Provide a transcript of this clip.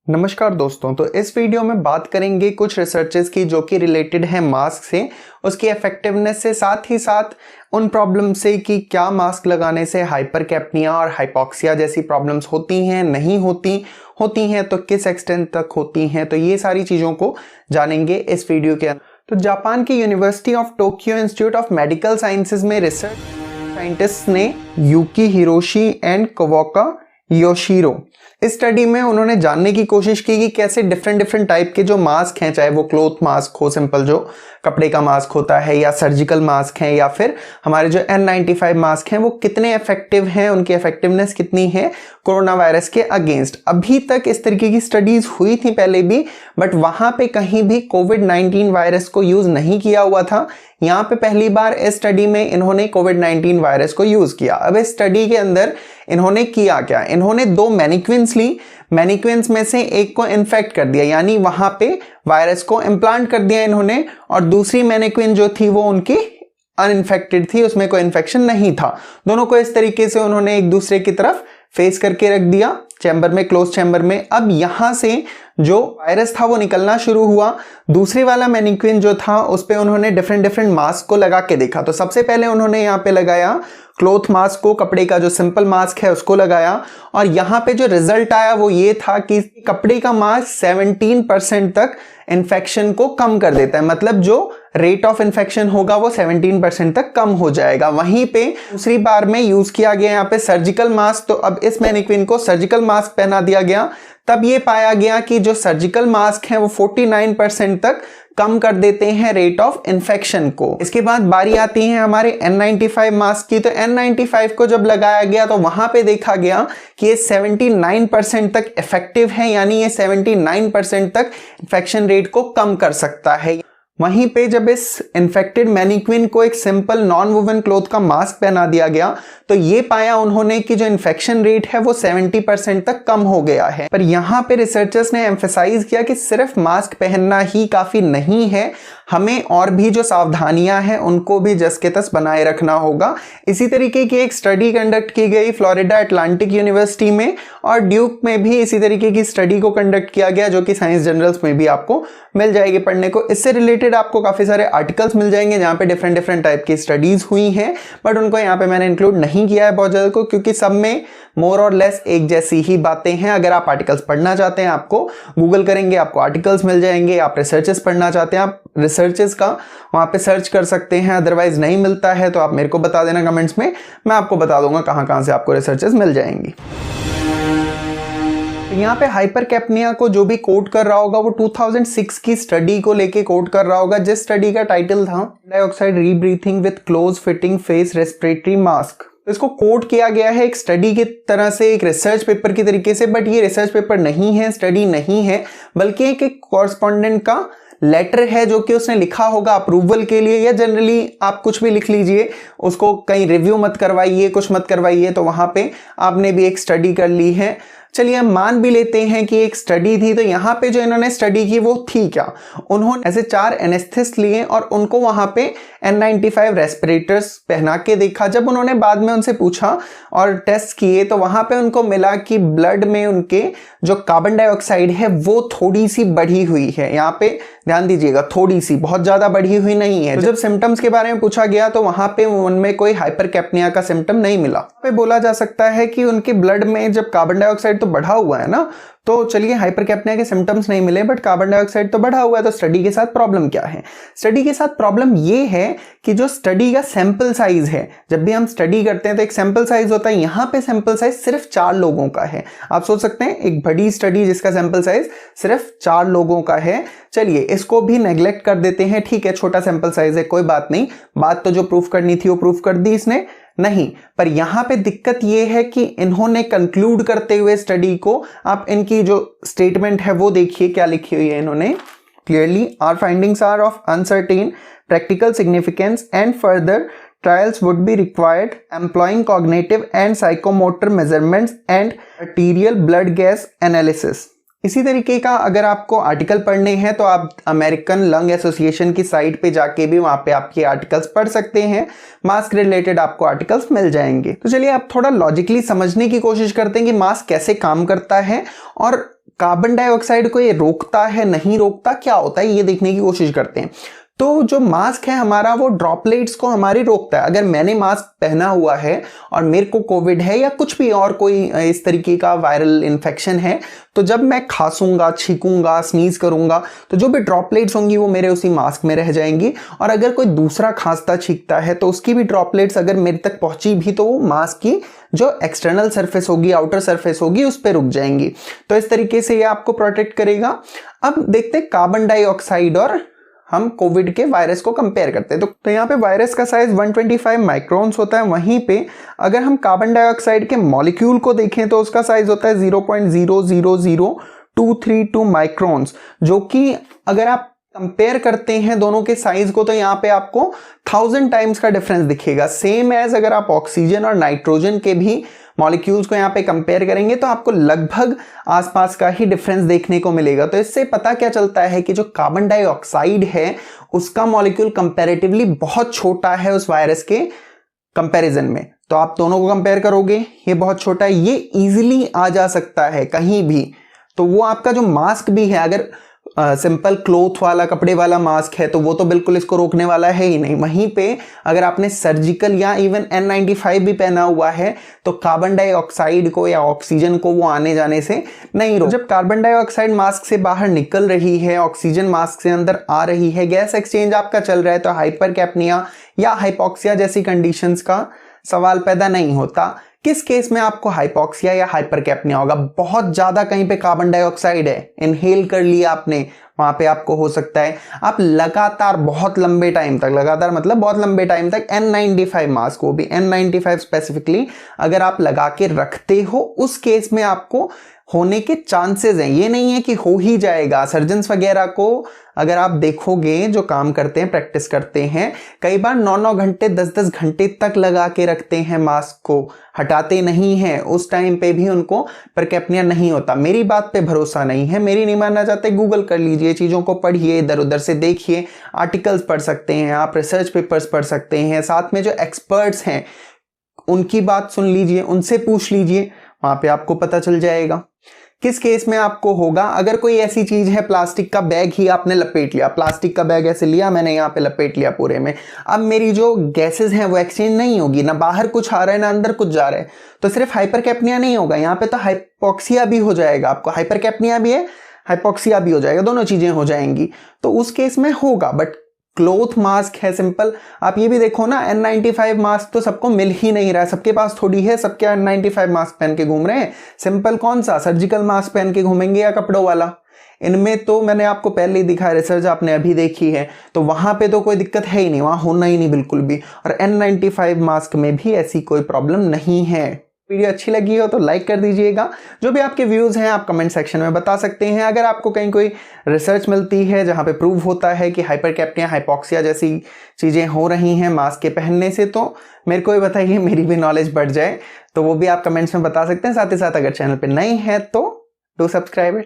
नमस्कार दोस्तों, तो इस वीडियो में बात करेंगे कुछ रिसर्चेस की जो कि रिलेटेड है मास्क से, उसकी इफेक्टिवनेस से, साथ ही साथ उन प्रॉब्लम से कि क्या मास्क लगाने से हाइपरकैप्निया और हाइपॉक्सिया जैसी प्रॉब्लम्स होती हैं, नहीं होती हैं तो किस एक्सटेंट तक होती हैं। तो ये सारी चीज़ों को जानेंगे इस वीडियो के अंदर। तो जापान की university of Tokyo institute of medical sciences में रिसर्च साइंटिस्ट ने यूकी हिरोशी एंड कवाका योशिरो इस स्टडी में उन्होंने जानने की कोशिश की कि कैसे डिफरेंट टाइप के जो मास्क हैं, चाहे वो क्लोथ मास्क हो, सिंपल जो कपड़े का मास्क होता है, या सर्जिकल मास्क हैं, या फिर हमारे जो N95 मास्क हैं, वो कितने इफेक्टिव हैं, उनकी इफेक्टिवनेस कितनी है कोरोना वायरस के अगेंस्ट। अभी तक इस तरीके की स्टडीज हुई थी पहले भी, बट वहां पे कहीं भी कोविड-19 वायरस को यूज नहीं किया हुआ था। यहाँ पे पहली बार इस स्टडी में इन्होंने कोविड-19 वायरस को यूज किया। अब इस स्टडी के अंदर इन्होंने किया क्या, इन्होंने 2 मैनिक्विन्स ली, मैनिक्विन्स में से एक को इन्फेक्ट कर दिया, यानी वहां पे वायरस को इम्प्लांट कर दिया इन्होंने, और दूसरी मैनिक्विन जो थी वो उनकी अनइन्फेक्टेड थी, उसमें कोई इन्फेक्शन नहीं था। दोनों को इस तरीके से उन्होंने एक दूसरे की तरफ फेस करके रख दिया चैम्बर में, क्लोज चैम्बर में। अब यहां से जो वायरस था वो निकलना शुरू हुआ। दूसरी वाला मैनिक्विन जो था उस पे उन्होंने डिफरेंट मास्क को लगा के देखा। तो सबसे पहले उन्होंने यहाँ पे लगाया क्लोथ मास्क को, कपड़े का जो सिंपल मास्क है उसको लगाया, और यहाँ पे जो रिजल्ट आया वो ये था कि कपड़े का मास्क 17% तक इन्फेक्शन को कम कर देता है, मतलब जो रेट ऑफ इन्फेक्शन होगा वो 17% तक कम हो जाएगा। वहीं पे दूसरी बार में यूज किया गया यहाँ पे सर्जिकल मास्क। तो अब इस मैनिक्विन को सर्जिकल मास्क पहना दिया गया, तब ये पाया गया कि जो सर्जिकल मास्क है वो 49% तक कम कर देते हैं रेट ऑफ इन्फेक्शन को। इसके बाद बारी आती है हमारे N95 मास्क की। तो N95 को जब लगाया गया तो वहां पे देखा गया कि ये 79% तक इफेक्टिव है, यानी ये 79% तक इन्फेक्शन रेट को कम कर सकता है। वहीं पे जब इस इन्फेक्टेड मैनिक्विन को एक सिंपल नॉन वुवन क्लोथ का मास्क पहना दिया गया तो ये पाया उन्होंने कि जो इन्फेक्शन रेट है वो 70% तक कम हो गया है। पर यहाँ पे रिसर्चर्स ने एम्फेसाइज किया कि सिर्फ मास्क पहनना ही काफी नहीं है, हमें और भी जो सावधानियां हैं उनको भी जस के तस बनाए रखना होगा। इसी तरीके की एक स्टडी कंडक्ट की गई फ्लोरिडा अटलांटिक यूनिवर्सिटी में, और ड्यूक में भी इसी तरीके की स्टडी को कंडक्ट किया गया, जो कि साइंस जर्नल्स में भी आपको मिल जाएगी पढ़ने को। इससे रिलेटेड आपको काफी सारे आर्टिकल्स मिल जाएंगे जहां पे डिफरेंट टाइप की स्टडीज हुई हैं, बट उनको यहाँ पे मैंने इंक्लूड नहीं किया है बहुत ज्यादा को, क्योंकि सब में मोर और लेस एक जैसी ही बातें हैं। अगर आप आर्टिकल्स पढ़ना चाहते हैं, आपको गूगल करेंगे आपको आर्टिकल्स मिल जाएंगे। आप रिसर्चेस पढ़ना चाहते हैं, आप रिसर्चेस का वहां पे सर्च कर सकते हैं। अदरवाइज नहीं मिलता है तो आप मेरे को बता देना कमेंट्स में, मैं आपको बता दूंगा कहां से आपको रिसर्चेस मिल जाएंगी। यहाँ पे हाइपरकैप्निया को जो भी कोट कर रहा होगा वो 2006 की स्टडी को लेके कोट कर रहा होगा, जिस स्टडी का टाइटल था dioxide rebreathing with close fitting face respiratory mask. इसको कोट किया गया है एक स्टडी की तरह से, एक रिसर्च पेपर की तरीके से, बट ये रिसर्च पेपर नहीं है, स्टडी नहीं है, बल्कि एक कॉरेस्पॉन्डेंट का लेटर है जो कि उसने लिखा होगा अप्रूवल के लिए, या जनरली आप कुछ भी लिख लीजिए, उसको कहीं रिव्यू मत करवाइए, कुछ मत करवाइए। तो वहां पे आपने भी एक स्टडी कर ली है। चलिए हम मान भी लेते हैं कि एक स्टडी थी, तो यहाँ पे जो इन्होंने स्टडी की वो थी क्या, उन्होंने ऐसे 4 एनेस्थेसिस्ट लिए और उनको वहां पे N95 रेस्पिरेटर्स पहना के देखा। जब उन्होंने बाद में उनसे पूछा और टेस्ट किए तो वहां पे उनको मिला कि ब्लड में उनके जो कार्बन डाइऑक्साइड है वो थोड़ी सी बढ़ी हुई है। यहाँ पे ध्यान दीजिएगा, थोड़ी सी, बहुत ज्यादा बढ़ी हुई नहीं है। तो जब सिम्टम्स के बारे में पूछा गया तो वहां पे उनमें कोई हाइपरकैप्निया का सिम्टम नहीं मिला। पे बोला जा सकता है कि उनके ब्लड में जब कार्बन डाइऑक्साइड तो बढ़ा हुआ है ना, तो चलिए हाइपरकैप्निया के सिम्टम्स नहीं मिले, बट कार्बन डाइऑक्साइड तो बढ़ा हुआ है। तो स्टडी के साथ प्रॉब्लम क्या है? स्टडी के साथ प्रॉब्लम ये है कि जो स्टडी का सैंपल साइज है, जब भी हम स्टडी करते हैं तो एक सैंपल साइज होता है, यहाँ पे सैंपल साइज सिर्फ 4 लोगों का है। आप सोच सकते हैं एक बड़ी स्टडी जिसका सैंपल साइज सिर्फ 4 लोगों का है। चलिए इसको भी नेग्लेक्ट कर देते हैं, ठीक है छोटा सैंपल साइज है, कोई बात नहीं, बात तो जो प्रूफ करनी थी वो प्रूफ कर दी इसने नहीं। पर यहां पे दिक्कत यह है कि इन्होंने कंक्लूड करते हुए स्टडी को, आप इनकी जो स्टेटमेंट है वो देखिए क्या लिखी हुई है इन्होंने। Clearly our findings are of uncertain practical significance and further trials would be required employing cognitive and psychomotor measurements and arterial blood gas analysis। इसी तरीके का अगर आपको आर्टिकल पढ़ने हैं तो आप अमेरिकन लंग एसोसिएशन की साइट पे जाके भी वहां पे आपके आर्टिकल्स पढ़ सकते हैं, मास्क रिलेटेड आपको आर्टिकल्स मिल जाएंगे। तो चलिए आप थोड़ा लॉजिकली समझने की कोशिश करते हैं कि मास्क कैसे काम करता है और कार्बन डाइऑक्साइड को ये रोकता है, नहीं रोकता, क्या होता है ये देखने की कोशिश करते हैं। तो जो मास्क है हमारा वो ड्रॉपलेट्स को हमारी रोकता है। अगर मैंने मास्क पहना हुआ है और मेरे को कोविड है या कुछ भी और कोई इस तरीके का वायरल इन्फेक्शन है, तो जब मैं खांसूंगा, छींकूंगा, स्नीज करूंगा, तो जो भी ड्रॉपलेट्स होंगी वो मेरे उसी मास्क में रह जाएंगी। और अगर कोई दूसरा खांसता छींकता है तो उसकी भी ड्रॉपलेट्स अगर मेरे तक पहुंची भी तो वो मास्क की जो एक्सटर्नल सरफेस होगी, आउटर सरफेस होगी, उस पर रुक जाएंगी। तो इस तरीके से ये आपको प्रोटेक्ट करेगा। अब देखते हैं कार्बन डाइऑक्साइड और हम कोविड के वायरस को कंपेयर करते हैं। तो यहाँ पे वायरस का साइज 125 माइक्रोन्स होता है। वहीं पे अगर हम कार्बन डाइऑक्साइड के मॉलिक्यूल को देखें तो उसका साइज होता है 0.000232 माइक्रोन्स, जो कि अगर आप कंपेयर करते हैं दोनों के साइज को तो यहाँ पे आपको 1000 टाइम्स का डिफरेंस दिखेगा। सेम एज अगर आप ऑक्सीजन और नाइट्रोजन के भी मॉलिक्यूल्स को यहाँ पे कंपेयर करेंगे तो आपको लगभग आसपास का ही डिफरेंस देखने को मिलेगा। तो इससे पता क्या चलता है कि जो कार्बन डाइऑक्साइड है उसका मॉलिक्यूल कंपैरेटिवली बहुत छोटा है उस वायरस के कंपैरिजन में। तो आप दोनों को कंपेयर करोगे, ये बहुत छोटा है, ये इजीली आ जा सकता है कहीं भी। तो वो आपका जो मास्क भी है, अगर सिंपल क्लोथ वाला, कपड़े वाला मास्क है तो वो तो बिल्कुल इसको रोकने वाला है ही नहीं। वहीं पे अगर आपने सर्जिकल या इवन N95 भी पहना हुआ है तो कार्बन डाइऑक्साइड को या ऑक्सीजन को वो आने जाने से नहीं रोक। जब कार्बन डाइऑक्साइड मास्क से बाहर निकल रही है, ऑक्सीजन मास्क से अंदर आ रही है, गैस एक्सचेंज आपका चल रहा है, तो हाइपरकैप्निया या हाइपोक्सिया जैसी कंडीशंस का सवाल पैदा नहीं होता। किस केस में आपको हाइपोक्सिया या हाइपरकैप्निया होगा? बहुत ज्यादा कहीं पे कार्बन डाइऑक्साइड है, इनहेल कर लिया आपने, वहां पे आपको हो सकता है। आप लगातार बहुत लंबे टाइम तक, लगातार मतलब बहुत लंबे टाइम तक N95 मास्क, वो भी N95 स्पेसिफिकली अगर आप लगा के रखते हो, उस केस में आपको होने के चांसेस हैं। ये नहीं है कि हो ही जाएगा। सर्जन्स वगैरह को अगर आप देखोगे जो काम करते हैं, प्रैक्टिस करते हैं, कई बार 9-9 घंटे, 10-10 घंटे तक लगा के रखते हैं मास्क को, हटाते नहीं हैं। उस टाइम पे भी उनको परकैप्निया नहीं होता। मेरी बात पे भरोसा नहीं है, मेरी नहीं मानना चाहते, गूगल कर लीजिए, चीज़ों को पढ़िए, इधर उधर से देखिए, आर्टिकल्स पढ़ सकते हैं आप, रिसर्च पेपर्स पढ़ सकते हैं, साथ में जो एक्सपर्ट्स हैं उनकी बात सुन लीजिए, उनसे पूछ लीजिए, वहां पे आपको पता चल जाएगा किस केस में आपको होगा। अगर कोई ऐसी चीज है, प्लास्टिक का बैग ही आपने लपेट लिया, प्लास्टिक का बैग ऐसे लिया मैंने, यहाँ पे लपेट लिया पूरे में, अब मेरी जो गैसेस हैं वो एक्सचेंज नहीं होगी, ना बाहर कुछ आ रहा है ना अंदर कुछ जा रहा है, तो सिर्फ हाइपरकैप्निया नहीं होगा, यहाँ पे तो हाइपोक्सिया भी हो जाएगा। आपको हाइपरकैप्निया भी है, हाइपोक्सिया भी हो जाएगा, दोनों चीजें हो जाएंगी। तो उस केस में होगा। बट क्लोथ मास्क है सिंपल, आप ये भी देखो ना, N95 मास्क तो सबको मिल ही नहीं रहा है, सबके पास थोड़ी है, सबके N95 मास्क पहन के घूम रहे हैं। सिंपल कौन सा, सर्जिकल मास्क पहन के घूमेंगे या कपड़ों वाला? इनमें तो मैंने आपको पहले ही दिखाया, रिसर्च आपने अभी देखी है, तो वहां पे तो कोई दिक्कत है ही नहीं, वहां होना ही नहीं बिल्कुल भी। और N95 मास्क में भी ऐसी कोई प्रॉब्लम नहीं है। वीडियो अच्छी लगी हो तो लाइक कर दीजिएगा। जो भी आपके व्यूज हैं आप कमेंट सेक्शन में बता सकते हैं। अगर आपको कहीं कोई रिसर्च मिलती है जहां पे प्रूव होता है कि हाइपरकैप्निया, हाइपोक्सिया जैसी चीजें हो रही हैं मास्क के पहनने से, तो मेरे को भी बताइए, मेरी भी नॉलेज बढ़ जाए। तो वो भी आप कमेंट्स में बता सकते हैं। साथ ही साथ अगर चैनल पे नए हैं तो डू सब्सक्राइब।